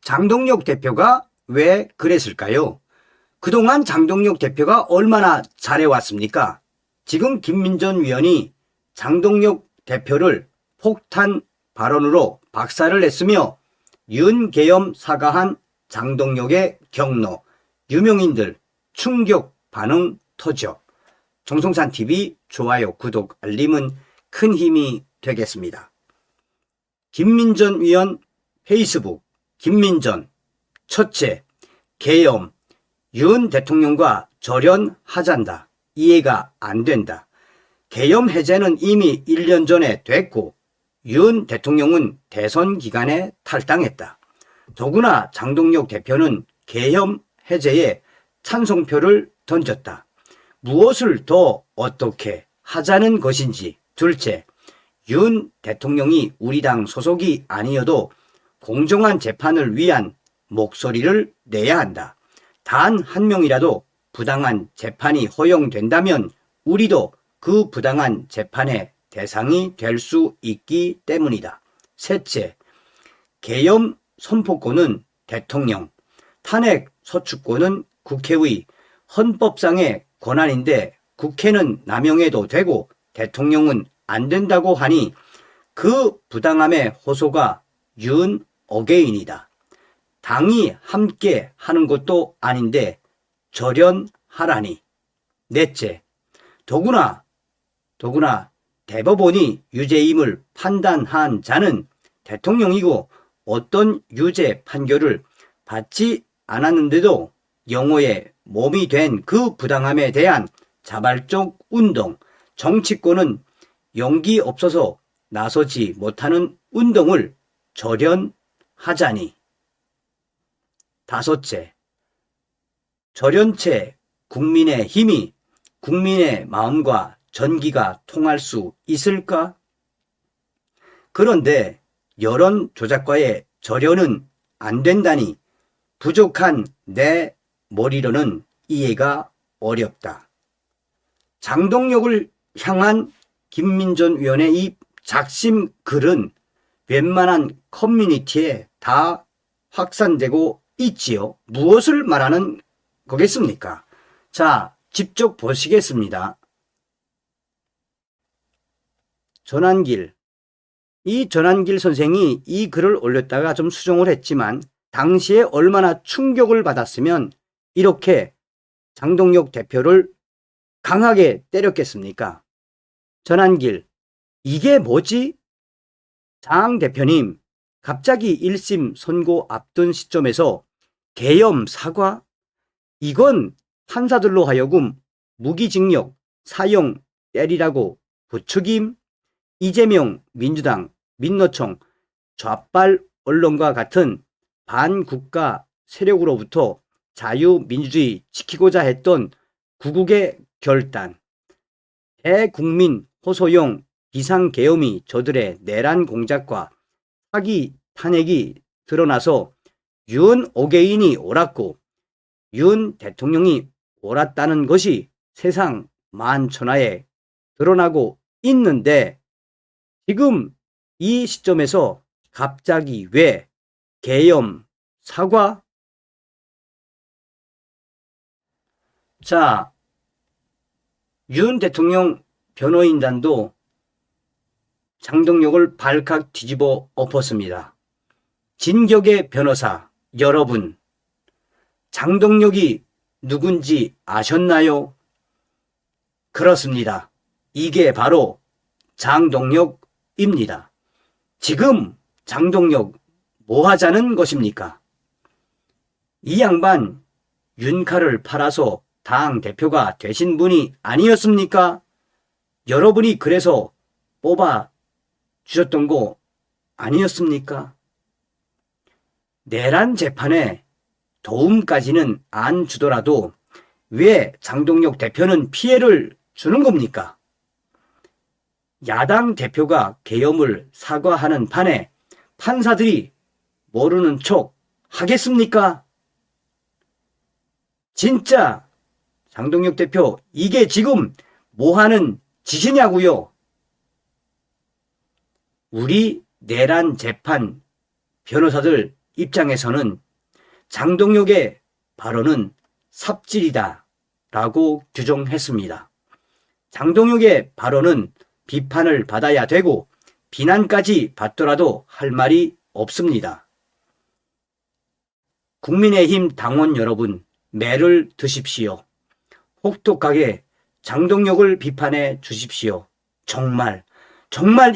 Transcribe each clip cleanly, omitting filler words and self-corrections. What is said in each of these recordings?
장동혁 대표가 왜 그랬을까요? 그동안 장동혁 대표가 얼마나 잘해왔습니까? 지금 김민전 위원이 장동혁 대표를 폭탄 발언으로 박살을 냈으며 윤계엄 사과한 장동혁의 경로, 유명인들 충격 반응 터져. 정성산TV 좋아요, 구독, 알림은 큰 힘이 되겠습니다. 김민전 위원 페이스북, 김민전, 첫째, 계엄, 윤 대통령과 절연하잔다. 이해가 안 된다. 계엄 해제는 이미 1년 전에 됐고 윤 대통령은 대선 기간에 탈당했다. 더구나 장동혁 대표는 계엄 해제에 찬성표를 던졌다. 무엇을 더 어떻게 하자는 것인지. 둘째, 윤 대통령이 우리 당 소속이 아니어도 공정한 재판을 위한 목소리를 내야 한다. 단 한 명이라도 부당한 재판이 허용된다면 우리도 그 부당한 재판의 대상이 될 수 있기 때문이다. 셋째, 계엄 선포권은 대통령, 탄핵 소추권은 국회의 헌법상의 권한인데 국회는 남용해도 되고 대통령은 안 된다고 하니 그 부당함의 호소가 윤 어게인이다. 당이 함께 하는 것도 아닌데 절연하라니. 넷째, 더구나 대법원이 유죄임을 판단한 자는 대통령이고 어떤 유죄 판결을 받지 않았는데도 영호의 몸이 된 그 부당함에 대한 자발적 운동, 정치권은 용기 없어서 나서지 못하는 운동을 절연하자니. 다섯째, 절연체 국민의 힘이 국민의 마음과 전기가 통할 수 있을까? 그런데 여론 조작과의 절연은 안 된다니 부족한 내 머리로는 이해가 어렵다. 장동혁을 향한 김민전 위원의 이 작심 글은 웬만한 커뮤니티에 다 확산되고 있지요. 무엇을 말하는 거겠습니까? 자, 직접 보시겠습니다. 전한길. 이 전한길 선생이 이 글을 올렸다가 좀 수정을 했지만 당시에 얼마나 충격을 받았으면 이렇게 장동혁 대표를 강하게 때렸겠습니까? 전한길. 이게 뭐지? 장 대표님, 갑자기 1심 선고 앞둔 시점에서 계엄 사과? 이건 판사들로 하여금 무기징역, 사형 때리라고 부추김? 이재명 민주당, 민노총, 좌빨 언론과 같은 반국가 세력으로부터 자유민주주의 지키고자 했던 구국의 결단, 대국민 호소용 비상계엄이 저들의 내란 공작과 사기 탄핵이 드러나서 윤 어게인이 옳았고 윤 대통령이 옳았다는 것이 세상 만천하에 드러나고 있는데 지금 이 시점에서 갑자기 왜 계엄 사과? 자, 윤 대통령 변호인단도 장동혁을 발칵 뒤집어 엎었습니다. 진격의 변호사 여러분, 장동혁이 누군지 아셨나요? 그렇습니다. 이게 바로 장동혁입니다. 지금 장동혁 뭐 하자는 것입니까? 이 양반 윤칼을 팔아서 당 대표가 되신 분이 아니었습니까? 여러분이 그래서 뽑아 주셨던 거 아니었습니까? 내란 재판에 도움까지는 안 주더라도 왜 장동혁 대표는 피해를 주는 겁니까? 야당 대표가 계엄을 사과하는 판에 판사들이 모르는 척 하겠습니까? 진짜 장동혁 대표 이게 지금 뭐하는 짓이냐고요? 우리 내란 재판 변호사들 입장에서는 장동혁의 발언은 삽질이다 라고 규정했습니다. 장동혁의 발언은 비판을 받아야 되고 비난까지 받더라도 할 말이 없습니다. 국민의힘 당원 여러분, 매를 드십시오. 혹독하게 장동혁을 비판해 주십시오. 정말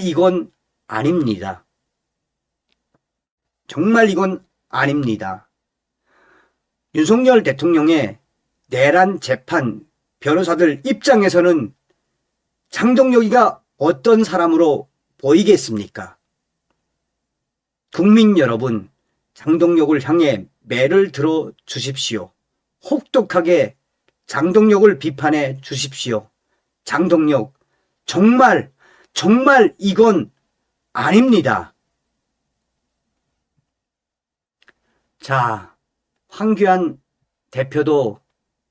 이건 아닙니다. 정말 이건 아닙니다. 윤석열 대통령의 내란 재판 변호사들 입장에서는 장동혁이가 어떤 사람으로 보이겠습니까? 국민 여러분, 장동혁을 향해 매를 들어 주십시오. 혹독하게 장동혁을 비판해 주십시오. 장동혁, 정말 이건 아닙니다. 자, 황교안 대표도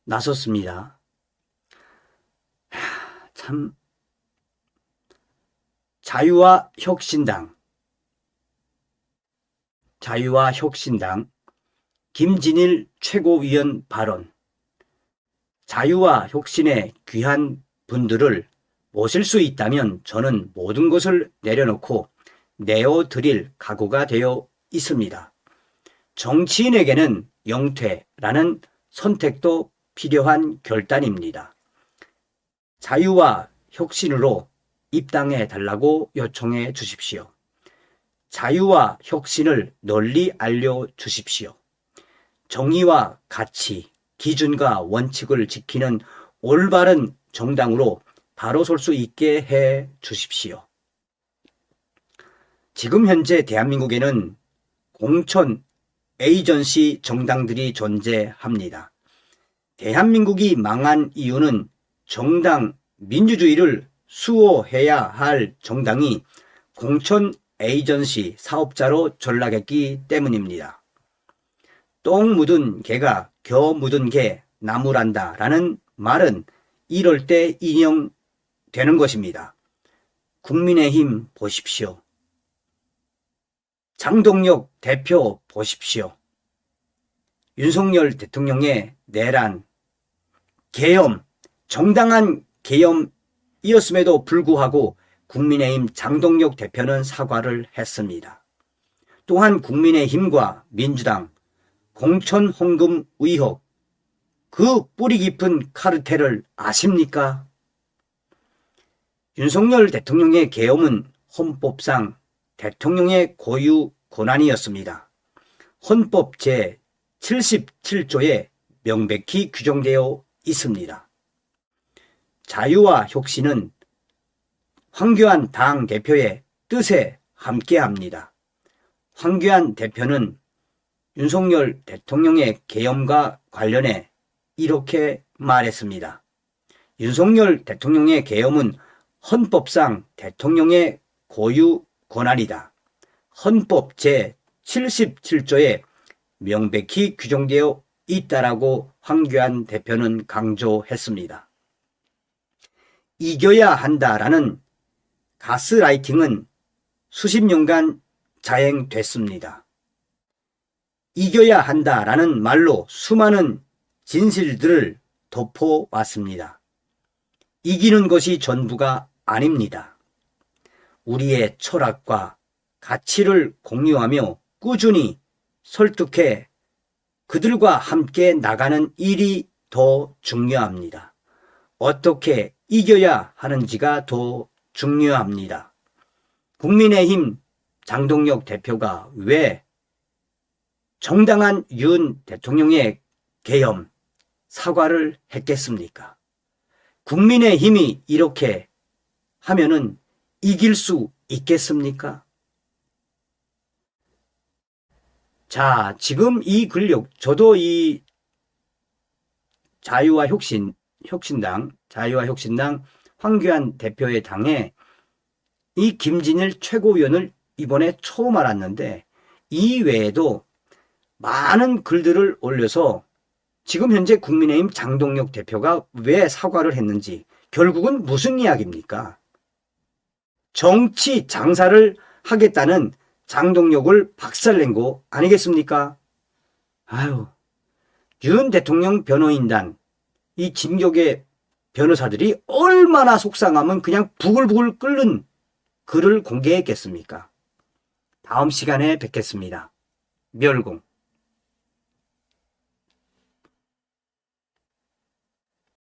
나섰습니다. 참, 자유와 혁신당 김진일 최고위원 발언. 자유와 혁신의 귀한 분들을 모실 수 있다면 저는 모든 것을 내려놓고 내어드릴 각오가 되어 있습니다. 정치인에게는 영퇴라는 선택도 필요한 결단입니다. 자유와 혁신으로 입당해 달라고 요청해 주십시오. 자유와 혁신을 널리 알려 주십시오. 정의와 가치, 기준과 원칙을 지키는 올바른 정당으로 바로 설 수 있게 해 주십시오. 지금 현재 대한민국에는 공천 에이전시 정당들이 존재합니다. 대한민국이 망한 이유는 정당 민주주의를 수호해야 할 정당이 공천 에이전시 사업자로 전락했기 때문입니다. 똥 묻은 개가 겨 묻은 개 나무란다 라는 말은 이럴 때 인용되는 것입니다. 국민의힘 보십시오. 장동혁 대표 보십시오. 윤석열 대통령의 내란, 계엄, 정당한 계엄이었음에도 불구하고 국민의힘 장동혁 대표는 사과를 했습니다. 또한 국민의힘과 민주당 공천 헌금 의혹, 그 뿌리 깊은 카르텔을 아십니까? 윤석열 대통령의 계엄은 헌법상 대통령의 고유 권한이었습니다. 헌법 제77조에 명백히 규정되어 있습니다. 자유와 혁신은 황교안 당대표의 뜻에 함께합니다. 황교안 대표는 윤석열 대통령의 계엄과 관련해 이렇게 말했습니다. 윤석열 대통령의 계엄은 헌법상 대통령의 고유 권한이다. 헌법 제77조에 명백히 규정되어 있다라고 황교안 대표는 강조했습니다. 이겨야 한다라는 가스라이팅은 수십 년간 자행됐습니다. 이겨야 한다라는 말로 수많은 진실들을 덮어왔습니다. 이기는 것이 전부가 아닙니다. 우리의 철학과 가치를 공유하며 꾸준히 설득해 그들과 함께 나가는 일이 더 중요합니다. 어떻게 이겨야 하는지가 더 중요합니다. 국민의힘 장동혁 대표가 왜 정당한 윤 대통령의 계엄 사과를 했겠습니까? 국민의힘이 이렇게 하면은 이길 수 있겠습니까? 자, 지금 이 근력, 저도 이 자유와 혁신당 황교안 대표의 당에 이 김진일 최고위원을 이번에 처음 알았는데, 이 외에도 많은 글들을 올려서 지금 현재 국민의힘 장동혁 대표가 왜 사과를 했는지, 결국은 무슨 이야기입니까? 정치 장사를 하겠다는 장동혁을 박살낸 거 아니겠습니까? 아유, 윤 대통령 변호인단, 이 진격의 변호사들이 얼마나 속상하면 그냥 부글부글 끓는 글을 공개했겠습니까? 다음 시간에 뵙겠습니다. 멸공.